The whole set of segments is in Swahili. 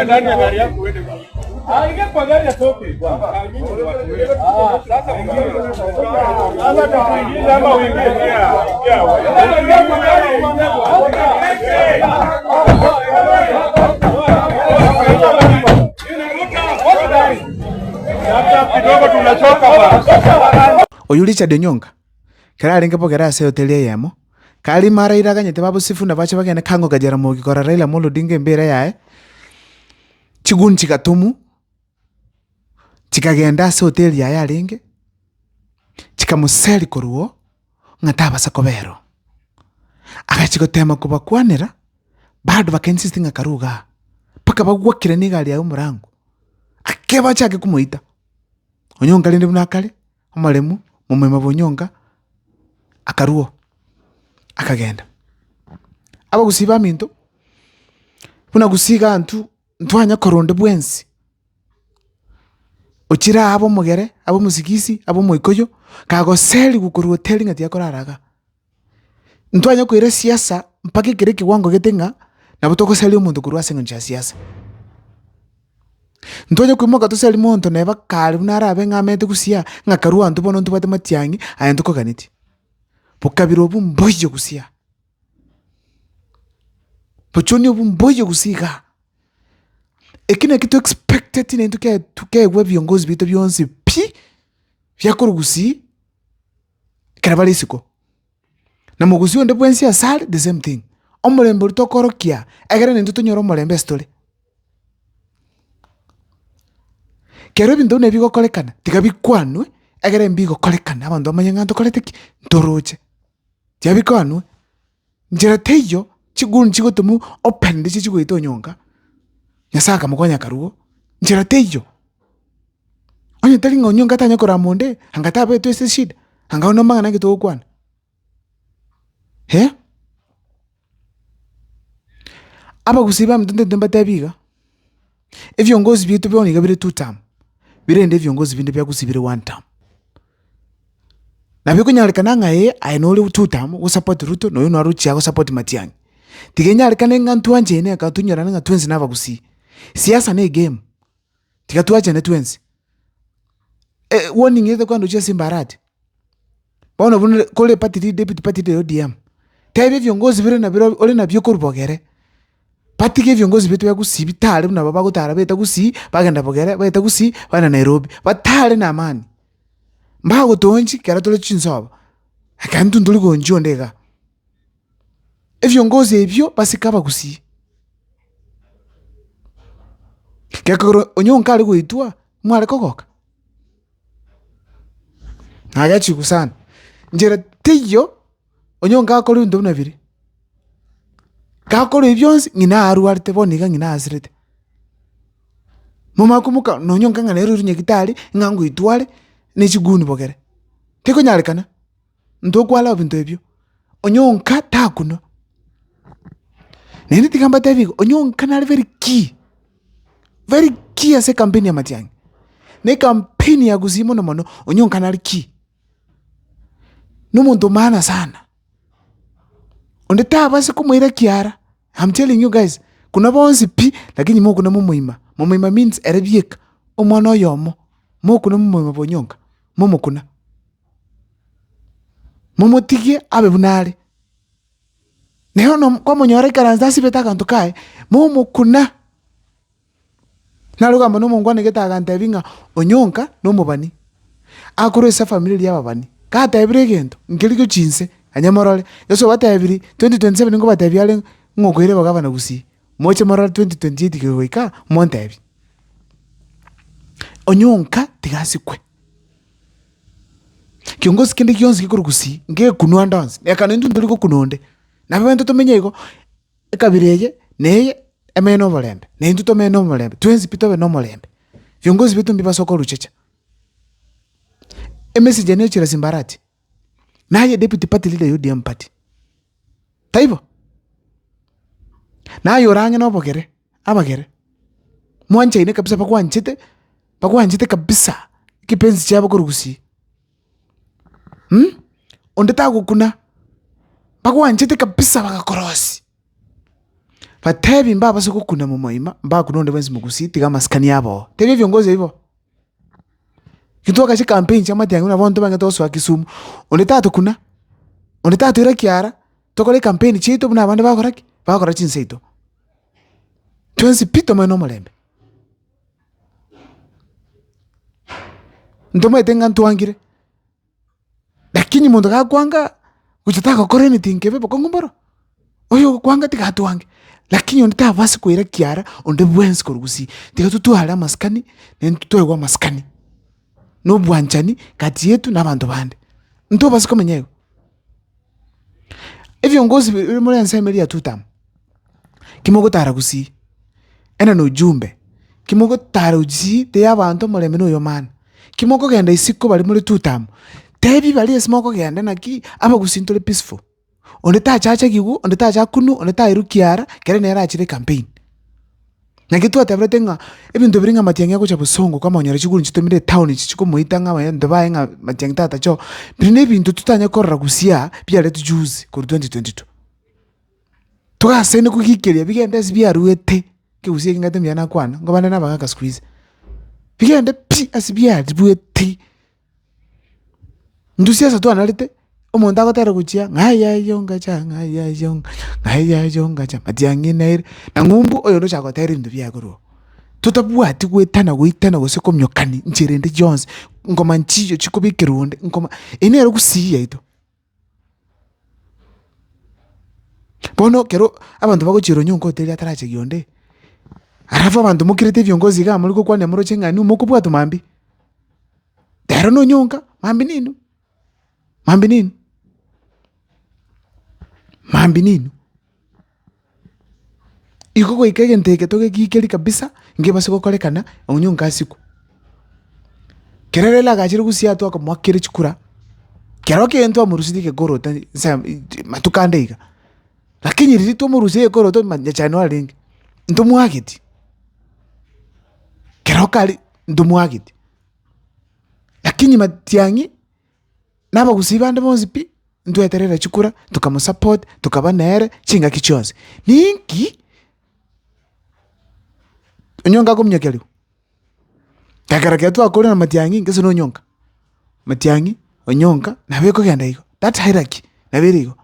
ndani ya gari yako uende. Ingia kwa gari ya sote. Sasa tuingize ama uingie. Kidogo tunachoka bwana. Oyulicha Denyonga. Kera alinge pokera ase hoteli yemo. Kali mara iraganyete babo sifuna bache bagene kango gajara mogi kora Raila Amolo Odinga mbere yae. Chigun chikatumu. Chikagenda ase hoteli yae alinge. Chikamuseli koruo ngataba sakobero. Akachikotema kubakwanira bado bakensistinga karuga. Paka bagwakire nigali ya umurangu. Akeba chake kumuita. Onyonga linde munakale omalemu mumema bonyonga akaruo akagenda aba gusiba minto buna gusiga ntwanya koronde bwensi ochira abo mugere abo musigisi abo moikoyo kago seli gukuru hoteli ngati yakoraraga ntwanya kwire siasa mpaka kireki wango getenga na butoko seli omuntu kurwase ngoncha siasa Ntonya kwimoka tuseli monto neba kali bunara abenga amete kusia ngakaruwa ntubono ntubate matyangi ayantuko ganiti pokabiro bumboyo kusia pochoni bumboyo kusiga ekine kitu expected ine tuke we viongozi bito byonsi pi byakorugusi karabalisiko na mugusi onde bwensi asali the same thing omulembe rutokorokia egere nintu tunyoro mulembe story Kero bintu ne bigo kolekana tikabikwanwe egere mbigo kolekana abandu amanyanga ntokoleteki ntoroche tiabikwanwe njira teyo chigun chigotumu open ndichi chigwito nyonga yasaka mukonya karuo njira teyo onye tali ngonyonga tanya koramonde hangata beto ese shida hanga ono mangana gito kwana he aba gusiba mtende ndembata biga evyongozi bitu byoni gabire 2 term birende vyongozi binde bya kusibire 1 term na bikunyalekana ngaye ainole 2 term wo support Ruto no yuno aruchi yako support Matiang'i tigenyalekana ngantu anje ne ka tunyara nga twenzi nava kusi siasa ne game tikatuaje ne twenzi warning yete kwando chia simbarati baona bune kole party deputy party de ODM tebe vyongozi bire na biro ole na byoko rubogere Patike vyongozi bitu ya kusi bitale na baba gutara beta kusi bagenda bogere beta kusi bana Nairobi batale na amani mbago tonji kera tole chinsoba akantu nduli gonjo ndega evyongozi ebyo basikaba kusi kekoro onyonka ali kuitwa mwale kokoka agachi kusana njera tiyo onyonka akoli ndo nabiri kakolo ibyonsi ngina aruarte boniga ngina asirete mama kumuka nonyonga ngana ruru nyekitali ngangu itwale nechiguni bogere tiko nyalekana ndokwala bintu ebyo onyonka takuno nene tikamba tabigo onyonka na very key ase campaign ya Matiang'i ne campaign ya guzimo no mano onyonka na key numuntu maana sana Ondeta basi kumuira kiara. I'm telling you guys, kuna bonsi pi lakini mo kuna mumuima. Mumuima means erebiek omwana oyomo. Mo kuna mumuima bonyonga. Momo kuna. Momo tigie abe bunale. Neho no kwa monyore karanza sibeta kantu kae. Momo kuna. Naluga mano mongwane geta ganta binga onyonka no mubani. Akuru esa familia y'ababani. Kata ebregento ngeliko chinse anyamorole yoso batayabiri 2027 ngo batabyale ngokwere bagabana gusi moche moral 2028 kiweka montabi onyonka tigasikwe kiongozi kende kionzi kikurugusi nge kunwa dance yakana ndu nduli ko kunonde na bento tomenyego ekabireye neye emeno molembe ne ndu tomeno molembe twenzi pitobe no molembe viongozi bitu mbiba soko ruchecha message ne chira simbarati naye deputy party leader UDM party taibo na yorange no bogere abagere mwanche ine kabisa pakwanchite kabisa kipenzi chabo kurugusi ondeta gukuna pakwanchite kabisa bakakorosi Batebi mbaba soko kuna mumoima mbaba kunonde wenzi mugusi tiga maskani yabo. Tebi viongozi hivyo. Kituwa kashi campaign chama tiangu na vonto bange toso wa Kisumu. Ondetatu kuna. Ondetatu ira kiara. Tokole campaign chito muna bande bakoraki. Bakora chinseito. Twensi pito mano molembe. Ntoma etenga ntuangire. Lakini mundu kakwanga kuchitaka kore ni tinkebe bokongomboro. Oyo kwanga tika hatuange. Lakini ondeta basi kuira kiara onde bwensi korugusi. Tika tutuhala maskani nentutoegwa maskani. No bwanchani kati yetu n'abantu bande. Nto basi komenyeyo. Viongozi muri ensemble ya tutam. Kimogo taragusi. Ena no jumbe. Kimogo taragusi te abantu mulembe no yomana. Kimogo genda isiko bali muri tutam. Tebi bali esmoko genda naki abagusintole peaceful. Ondeta chacha gigu, ondeta chakunu, ondeta irukiara, kere nera achire campaign. Nakitu atabratenga ebintu biringa matianga ko chabusongo kama onyara chiguru chitomire town chichiko muitanga bayende bayenga matianga tata cho birine bintu tutanya korra gusia bya letu juice ko 2022 tugasene kukikeria bigende bya ruete ke usie ngate myana kwana ngobana nabaka squeeze bigende pi asibya ruete ndusia sa to analite omuntu agotera guchia ngaya yonga cha matiangi naire na ngumbu oyo ndo chagotera indu byagoro tutabwati gwetana gose komyokani nchirende Jones ngoma nchiyo chikubikirunde ngoma enero kusiya ito bono kero abantu bagochiro nyonko teri atarache gionde arafa abantu mukirete viongozi ga muri kokwane muri chengani umukubwa tumambi dero no nyonka mambi ninu ikoko ikege nteke toke kikeli kabisa ngeba siko kolekana onyonka siku kererela gachiri kusia to akamwakire chikura keroke ento amurusitike gorota matukandeiga lakini riri to murusike gorota manyachano alingi ndo mwagiti kerokali ndo mwagiti lakini matiangi naba kusibande bonzipi ndo eterera chikura tukamusupport tukabanere chinga kichonzi ninki onyonga kumnyakeli kakarake tu akore na matiangi ngese no nyonga matiangi onyonga nabeko genda iko that hierarchy nabirigo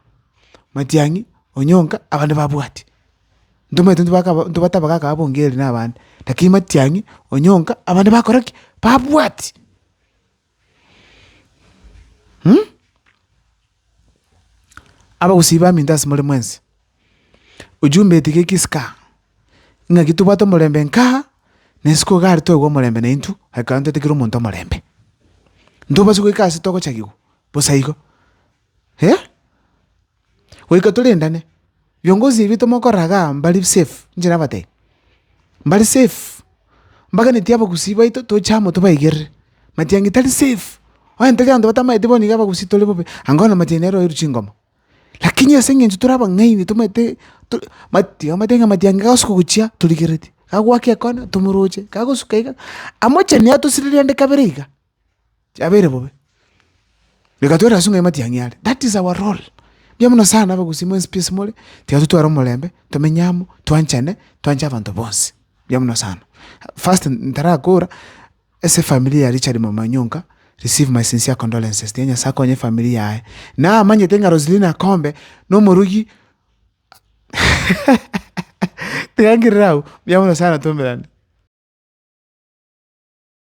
matiangi onyonga abande babwati ndume ndu batabaka kabongeli nabande lakini matiangi onyonga abande bakoraki babwati aba kusiba mindasi muri mwenzi ujumbe tikekisika nga kitu bato mulembe nka nesiko gari to gwo mulembe n'intu hakanto tikiro muntu mulembe ndoba siko ikasi toko chagigo bosaiko weka tulendane viongozi vitu mokoraga mbali safe njira bate mbali safe mbaga nitiaba kusiba ito to chamo to baigere matiangi tali safe ntali ando batama ediboni gaba kusitole bobe angona matinero iruchingoma lakini yasenye ntuturaba ngaini tumete matenga matianga kasko kuchia tulikireti kagwake akona tumuroche kagosukaika amoche ni atusirende kaberiga abere bobe bikatwera sunga matianga yale that is our role byamuna sana bagusimwe space mole tiatutwara mulembe tumenyamo twanchane twanja abantu bonse byamuna sana first ntarakora ese familia ya Richard Mamanyonka receive my sincere condolences tienya sako nye familia yae na manye tenga Roselina Kombe no murugi tiangirau byamuna sana tumbelani